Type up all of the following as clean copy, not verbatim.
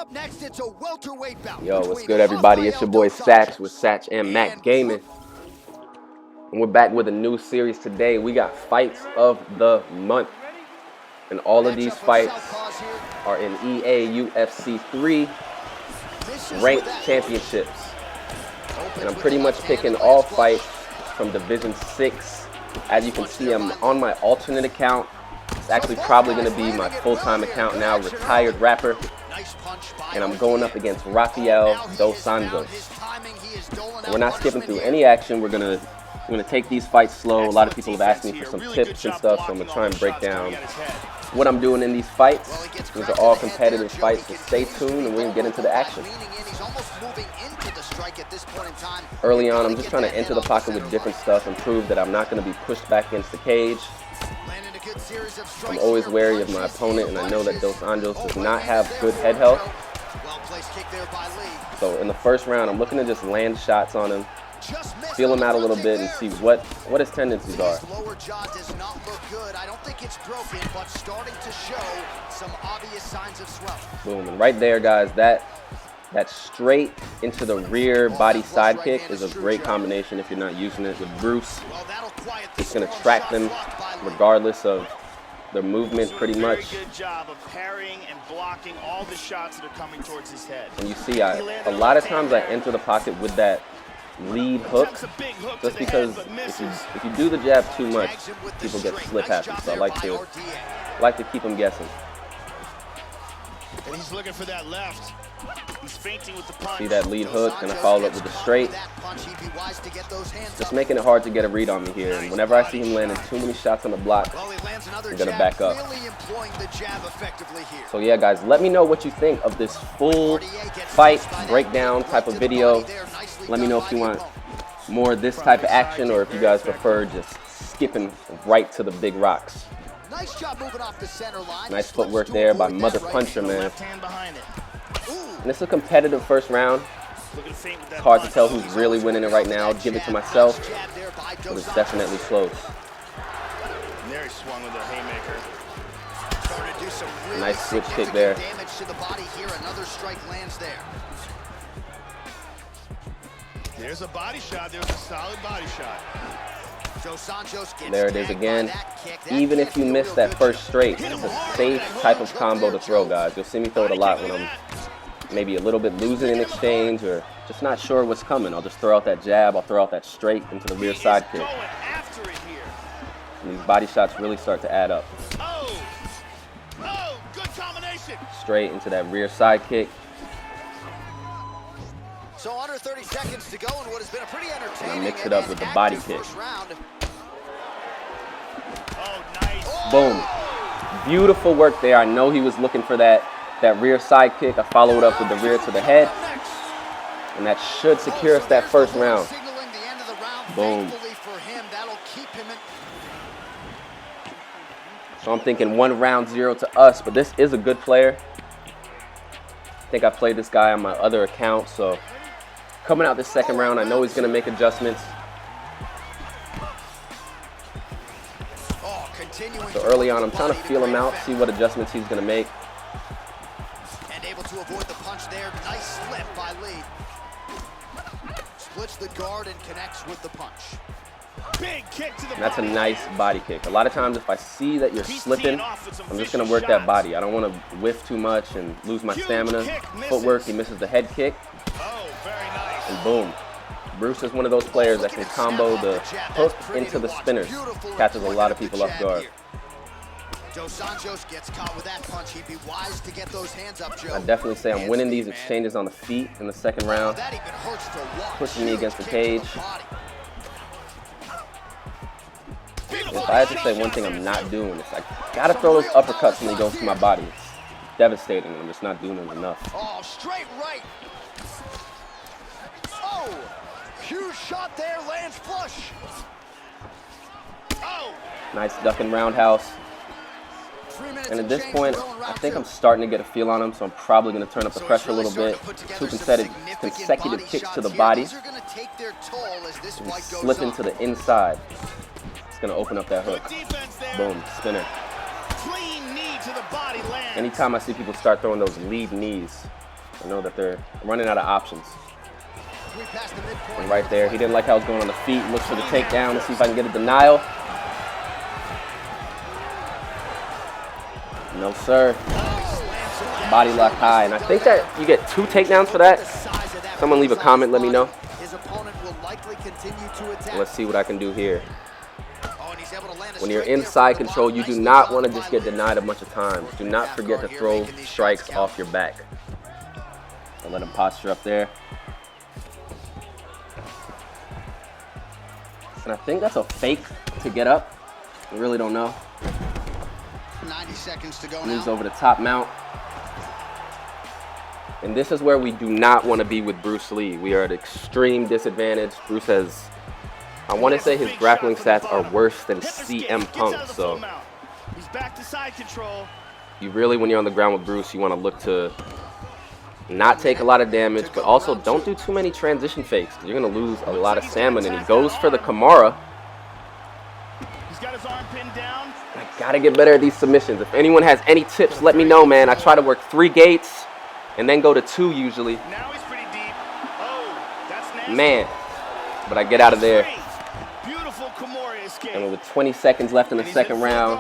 Up next, it's a welterweight bout. Yo, what's good, everybody? It's your boy Satch with Satch and Mac Gaming. And we're back with a new series today. We got fights of the month. And all of these fights are in EA UFC 3 ranked championships. And I'm pretty much picking all fights from Division 6. As you can see, I'm on my alternate account. It's actually probably going to be my full-time account now, retired rapper. And I'm going up against Rafael dos Anjos. We're not skipping through any action. We're gonna take these fights slow. A lot of people have asked me for some tips and stuff, so I'm gonna try and break down what I'm doing in these fights. These are all competitive fights, so stay tuned and we're gonna get into the action. Early on, I'm just trying to enter the pocket with different stuff and prove that I'm not gonna be pushed back against the cage. I'm always wary of my opponent, and I know that Dos Anjos does not have good head health. So in the first round, I'm looking to just land shots on him, feel him out a little bit, and see what his tendencies are. Boom, and right there, guys, that straight into the rear body side kick is a great combination if you're not using it with Bruce. It's going to track them regardless of their movement pretty much. Good job of parrying and blocking all the shots that are coming towards his head. And you see, a lot of times I enter the pocket with that lead hook, just because if you do the jab too much, people get slip happy. So I like to keep them guessing. And he's looking for that left. He's feinting with the punch. See that lead hook, and I follow up with the straight. Just making it hard to get a read on me here. And whenever I see him landing too many shots on the block, I'm gonna back up. So yeah, guys, let me know what you think of this full fight breakdown type of video. Let me know if you want more of this type of action, or if you guys prefer just skipping right to the big rocks. Nice job moving off the center line. Nice footwork there by Mother Puncher, man. And it's a competitive first round. It's hard to tell who's really winning it right now. I'll give it to myself, but it's definitely close. There he swung with a haymaker. Nice switch kick there. There's a body shot. There's a solid body shot. There it is again. Even if you miss that first straight, it's a safe type of combo to throw, guys. You'll see me throw it a lot when I'm maybe a little bit losing in exchange or just not sure what's coming. I'll just throw out that jab. I'll throw out that straight into the rear side kick. And these body shots really start to add up. Good combination. Straight into that rear side kick. So under 30 seconds to go in what has been a pretty entertaining. And I mix it up with the body kick. Oh, nice. Boom. Beautiful work there. I know he was looking for that rear side kick. I followed up with the rear to the head. And that should secure us that first round. Boom. So I'm thinking 1-0 to us, but this is a good player. I think I played this guy on my other account, so coming out this second round, I know he's going to make adjustments. So early on, I'm trying to feel him out, see what adjustments he's going to make. And able to avoid the punch there. Nice slip by Lee. Splits the guard and connects with the punch. Big kick to the That's a nice body kick. A lot of times if I see that you're slipping, I'm just going to work that body. I don't want to whiff too much and lose my stamina. Footwork, he misses the head kick. And boom. Bruce is one of those players that can combo the hook into the spinners. Catches a lot of people off guard. Dos Anjos gets caught with that punch. He'd be wise to get those hands up, Joe. I definitely say I'm winning these exchanges on the feet in the second round. Pushing me against the cage. If I had to say one thing I'm not doing, it's like, gotta throw those uppercuts when he goes to my body. It's devastating, and I'm just not doing them enough. Oh, straight right. Oh, huge shot there, lands flush. Oh. Nice ducking roundhouse. And at this point, I think I'm starting to get a feel on him, so I'm probably going to turn up the pressure a little bit. Two consecutive kicks to the body. And slip into the inside. It's going to open up that hook. Boom, spinner. Anytime I see people start throwing those lead knees, I know that they're running out of options. And right there, he didn't like how I was going on the feet. Looks for the takedown to see if I can get a denial. No, sir. Body lock high. And I think that you get 2 takedowns for that. Someone leave a comment, let me know. Let's see what I can do here. When you're inside control, you do not want to just get denied a bunch of times. Do not forget to throw strikes off your back. So let him posture up there. And I think that's a fake to get up. I really don't know. 90 seconds to go. Moves over the top mount. And this is where we do not want to be with Bruce Lee. We are at extreme disadvantage. Bruce has, I want to say his grappling stats are worse than CM Punk. So he's back to side control. You really, when you're on the ground with Bruce, you want to look to not take a lot of damage, but also don't do too many transition fakes. You're going to lose a lot of salmon. And he goes for the Kimura. He's got his arm pinned down. I got to get better at these submissions. If anyone has any tips, let me know, man. I try to work 3 gates and then go to 2 usually. Now he's pretty deep. Oh, that's nasty. Man, but I get out of there. Beautiful Kimura escape. And with 20 seconds left in the second round,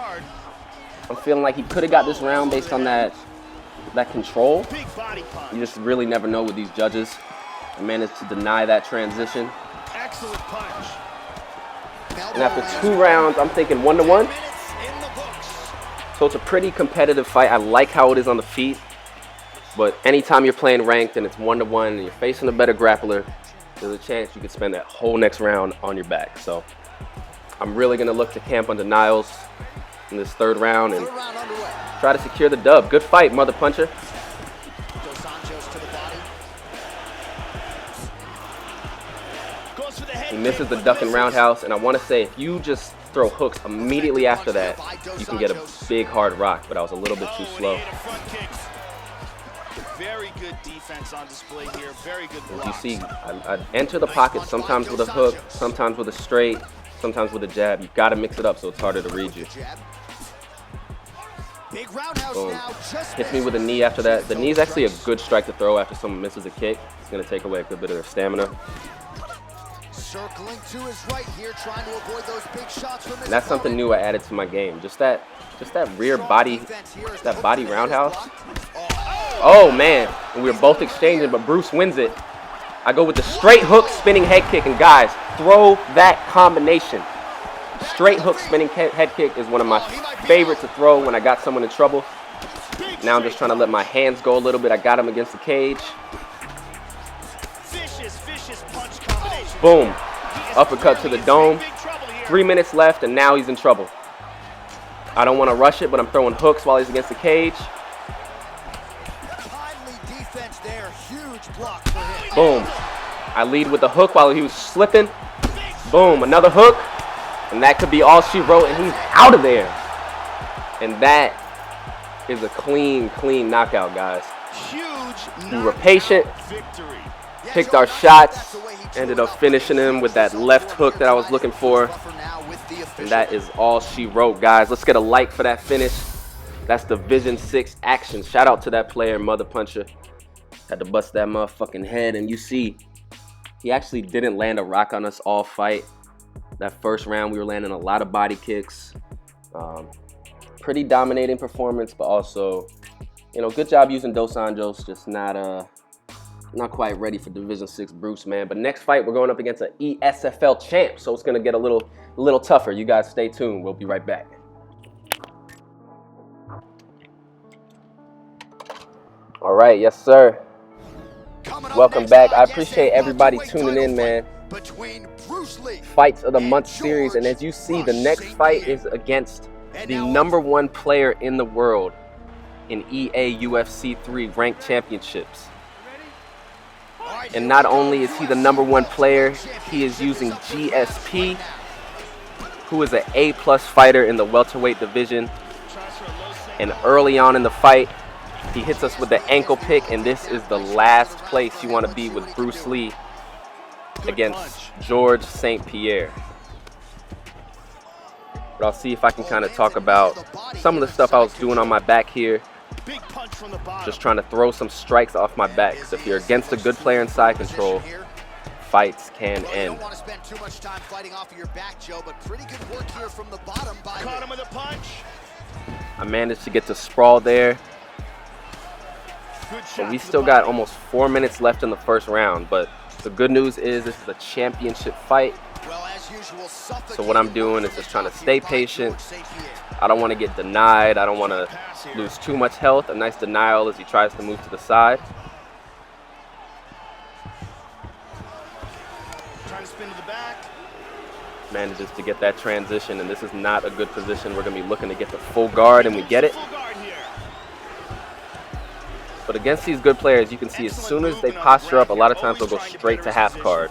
I'm feeling like he could have got this round based on that control. Big body punch. You just really never know with these judges. I managed to deny that transition. Excellent punch. And after 2 rounds, I'm thinking 1-1. So it's a pretty competitive fight. I like how it is on the feet. But anytime you're playing ranked and it's 1-1 and you're facing a better grappler, there's a chance you could spend that whole next round on your back. So I'm really going to look to camp on denials in this 3rd round and try to secure the dub. Good fight, Mother Puncher. He misses the duck and roundhouse, and I want to say if you just throw hooks immediately after that, you can get a big hard rock, but I was a little bit too slow. Very good defense on display here. Very good blocks. You see, I enter the pocket sometimes with a hook, sometimes with a straight, sometimes with a jab. You've got to mix it up so it's harder to read you. Boom. Hits me with a knee after that. The knee is actually a good strike to throw after someone misses a kick. It's going to take away a good bit of their stamina. Circling to his right here, trying to avoid those big shots from his And that's something new I added to my game. Just that rear body, that body roundhouse. Oh man, and we were both exchanging, but Bruce wins it. I go with the straight hook, spinning head kick, and guys, throw that combination. Straight hook, spinning head kick is one of my favorite to throw when I got someone in trouble. Now I'm just trying to let my hands go a little bit. I got him against the cage. Vicious punch combination. Boom. Uppercut to the dome. 3 minutes left, and now he's in trouble. I don't want to rush it, but I'm throwing hooks while he's against the cage. Boom. I lead with the hook while he was slipping. Boom. Another hook. And that could be all she wrote, and he's out of there. And that is a clean knockout, guys. Huge. We were patient. Victory. Picked our shots. Ended up finishing him with that left hook that I was looking for. And that is all she wrote, guys. Let's get a like for that finish. That's Division 6 action. Shout out to that player, Mother Puncher. Had to bust that motherfucking head. And you see, he actually didn't land a rock on us all fight. That first round, we were landing a lot of body kicks. Pretty dominating performance, but also, you know, good job using Dos Anjos. Just not quite ready for Division 6 Bruce, man. But next fight, we're going up against an ESFL champ, so it's gonna get a little tougher. You guys stay tuned. We'll be right back. All right, yes, sir. Welcome back. I appreciate everybody tuning in, man. Fights of the Month series, and as you see, the next fight is against the #1 player in the world in EA UFC 3 ranked championships. And not only is he the #1 player, he is using GSP, who is an A+ fighter in the welterweight division. And early on in the fight, he hits us with the ankle pick, and this is the last place you want to be with Bruce Lee against George St. Pierre. But I'll see if I can kind of talk about some of the stuff I was doing on my back here. from the bottom. Just trying to throw some strikes off my back. So if you're against a good player in side control, fights can You end. don't want to spend too much time fighting off of your back, Joe, but pretty good work here from the bottom by Caught him with a punch. I managed to get to sprawl there. Good shot But we to the still got body. almost 4 minutes left in the first round. But the good news is this is a championship fight. well, as usual, So what I'm doing is just trying to stay patient. I don't want to get denied. I don't want to lose too much health. A nice denial as he tries to move to the side. Trying to spin to the back. Manages to get that transition, and this is not a good position. We're going to be looking to get the full guard, and we get it. Full guard here. But against these good players, you can see as soon as they posture up, a lot of times they'll go straight to half guard.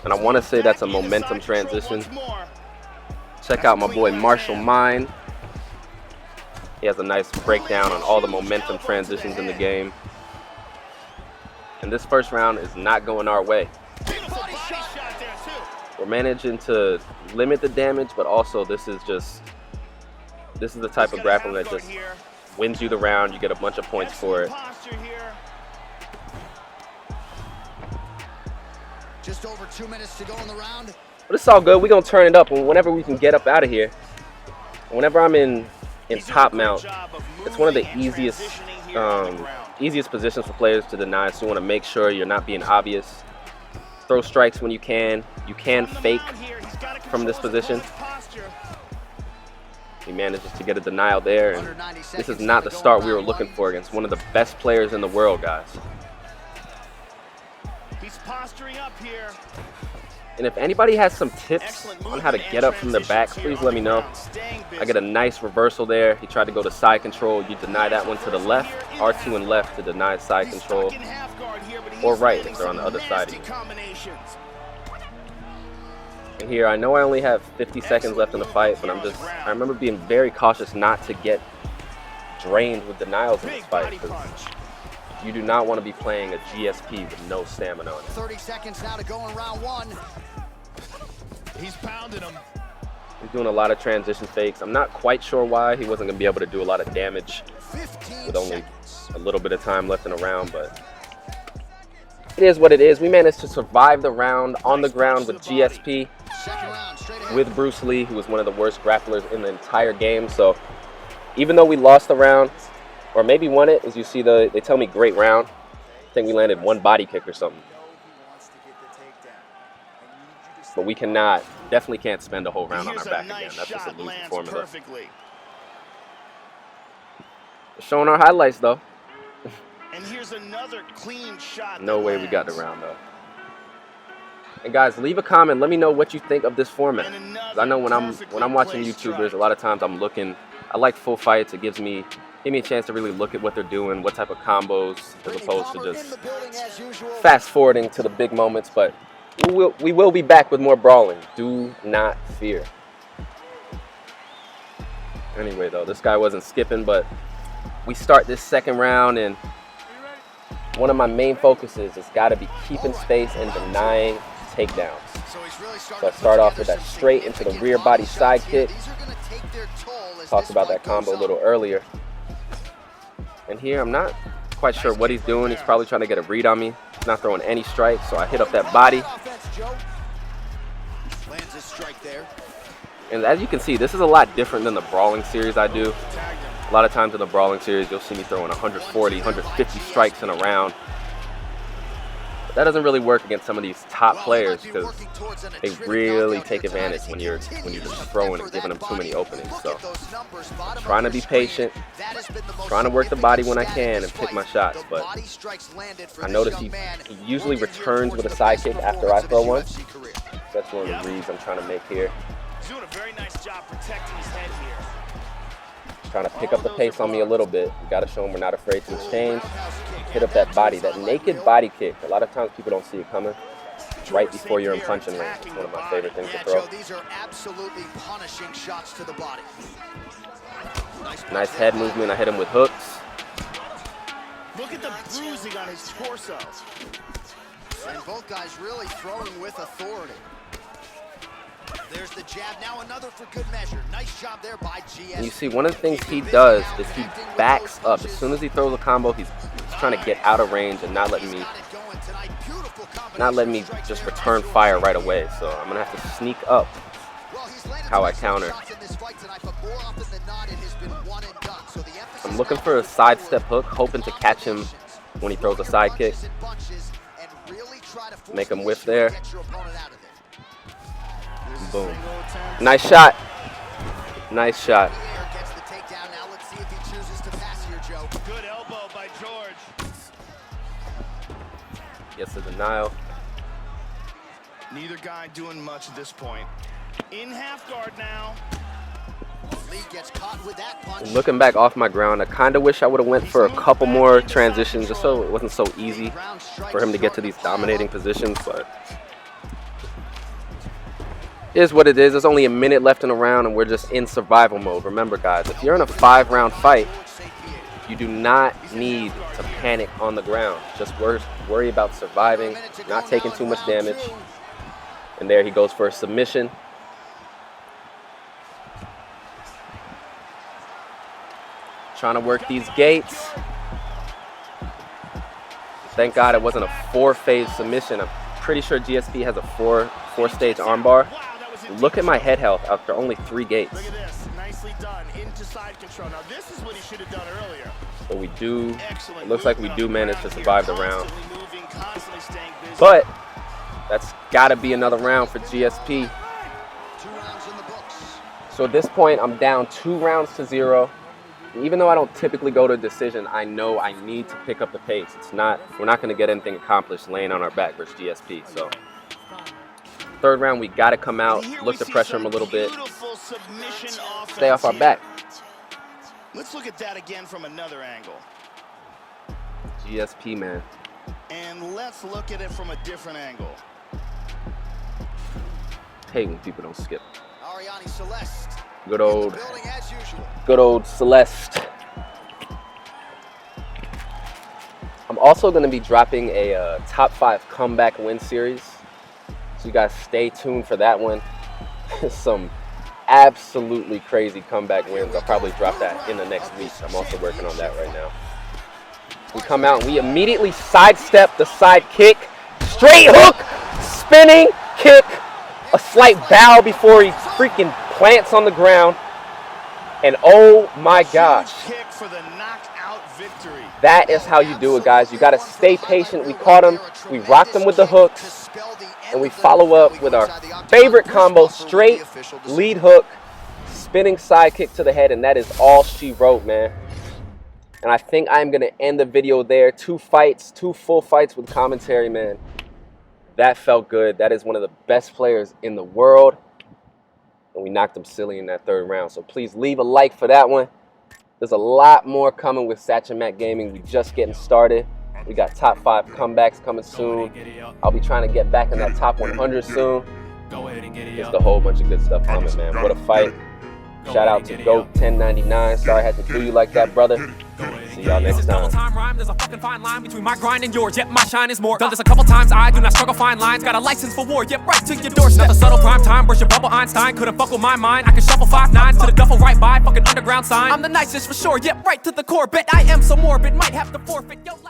And I want to say that's a momentum transition. Check out my boy Marshall Mine. He has a nice breakdown on all the momentum transitions in the game. And this first round is not going our way. Beautiful body shot there too. We're managing to limit the damage, but also this is the type of grappling that just wins you the round. You get a bunch of points for it. Posture here. Just over 2 minutes to go in the round. But it's all good. We're going to turn it up whenever we can get up out of here. Whenever I'm in top mount, it's one of the easiest positions for players to deny. So you want to make sure you're not being obvious. Throw strikes when you can. You can fake from this position. He manages to get a denial there. And this is not the start we were looking for against one of the best players in the world, guys. He's posturing up here. And if anybody has some tips on how to get up from the back, please let me know. I get a nice reversal there. He tried to go to side control. You deny that one to the left. R2 and left to deny side control. Or right if they're on the other side of you. And here, I know I only have 50 seconds left in the fight, but I remember being very cautious not to get drained with denials in this fight. You do not want to be playing a GSP with no stamina on it. 30 seconds now to go in round one. He's pounding him. He's doing a lot of transition fakes. I'm not quite sure why he wasn't going to be able to do a lot of damage 15 with only seconds. a little bit of time left in the round, but it is what it is. We managed to survive the round on the ground with GSP, Second round, straight ahead. with Bruce Lee, who was one of the worst grapplers in the entire game. So even though we lost the round, or maybe won it, as you see they tell me great round. I think we landed one body kick or something. But we definitely can't spend a whole round on our back again. That's just a losing formula. Showing our highlights though. And here's another clean shot. No way we got the round though. And guys, leave a comment. Let me know what you think of this format. 'Cause I know when I'm watching YouTubers, a lot of times I like full fights. It gives me a chance to really look at what they're doing, what type of combos, as opposed to just fast forwarding to the big moments. But we will be back with more brawling. Do not fear. Anyway, though, this guy wasn't skipping, but we start this second round, and one of my main focuses has got to be keeping space and denying takedowns. So I start off with that straight into the rear body side kick. Talked about that combo a little earlier. And here I'm not quite sure what he's doing. He's probably trying to get a read on me. He's not throwing any strikes, so I hit up that body. And as you can see, this is a lot different than the brawling series I do. A lot of times in the brawling series, you'll see me throwing 140, 150 strikes in a round. But that doesn't really work against some of these top players because they really take advantage when you're just throwing and giving them too many openings. So trying to be patient, trying to work the body when I can and pick my shots. But I notice he usually returns with a side kick after I throw one. That's one of the reads I'm trying to make here. Doing a very nice job protecting his head here. Trying to pick up the pace on me a little bit. We got to show him we're not afraid to exchange. Hit up that body, that naked body kick. A lot of times people don't see it coming. It's right before you're in punching range. It's one of my favorite things to throw. These are absolutely punishing shots to the body. Nice head movement. I hit him with hooks. Look at the bruising on his torso. And both guys really throwing with authority. There's the jab, now another for good measure. Nice job there by GSP. And you see, one of the things he does is he backs up. As soon as he throws a combo, he's trying to get out of range and not letting me just return fire right away. So I'm gonna have to sneak up how I counter. I'm looking for a sidestep hook, hoping to catch him when he throws a side kick. Make him whiff there. Boom. Nice shot. Nice shot. Good elbow by George. Gets the denial. Neither guy doing much at this point. In half guard now. Lee gets caught with that punch. Looking back off my ground, I kind of wish I would have went for a couple more transitions just so it wasn't so easy for him to get to these dominating positions, but it is what it is. There's only a minute left in the round and we're just in survival mode. Remember guys, if you're in a 5-round fight, you do not need to panic on the ground. Just worry about surviving, not taking too much damage. And there he goes for a submission. Trying to work these gates. Thank God it wasn't a 4-phase submission. I'm pretty sure GSP has a four-stage armbar. Look at my head health after only 3 gates. Look at this. Nicely done. Into side control. Now this is what he should have done earlier. So we do, Excellent. it looks like we do manage to survive the round. Constantly moving, constantly staying busy. But that's gotta be another round for GSP. 2 rounds in the books. So at this point, I'm down 2 rounds to 0. Even though I don't typically go to a decision, I know I need to pick up the pace. We're not gonna get anything accomplished laying on our back versus GSP. So 3rd round, we gotta come out, look to pressure him a little bit, stay off our back. Let's look at that again from another angle. GSP, man. And let's look at it from a different angle. Hate when people don't skip. Ariane Celeste. Good old, Building as usual. good old Celeste. I'm also going to be dropping a top 5 comeback win series. So you guys stay tuned for that one. Some absolutely crazy comeback wins. I'll probably drop that in the next week. I'm also working on that right now. We come out and we immediately sidestep the side kick. Straight hook, spinning kick, a slight bow before he freaking plants on the ground. And oh my gosh. Huge kick for the knockout victory. That is how you do it, guys. You got to stay patient. We caught him. We rocked him with the hooks. And we follow up with our favorite combo, straight lead hook, spinning side kick to the head. And that is all she wrote, man. And I think I'm going to end the video there. 2 fights, 2 full fights with commentary, man. That felt good. That is one of the best players in the world. And we knocked him silly in that 3rd round. So please leave a like for that one. There's a lot more coming with Satch and Matt Gaming. We just getting started. We got top 5 comebacks coming soon. I'll be trying to get back in that top 100 soon. Just a whole bunch of good stuff coming, man. What a fight. Shout out to GOAT1099. Sorry I had to do you like that, brother. See y'all next time. There's a fucking fine line between my grind and yours. Yep, my shine is more. Done this a couple times. I do not struggle fine lines. Got a license for war. Yep, right to your doorstep. Not the subtle prime time. Brush your bubble Einstein. Couldn't fuck with my mind. I can shuffle 5 9s to the duffel right by. Fucking underground sign. I'm the nicest for sure. Yep, right to the core. Bet I am so morbid. Might have to forfeit. Yo, like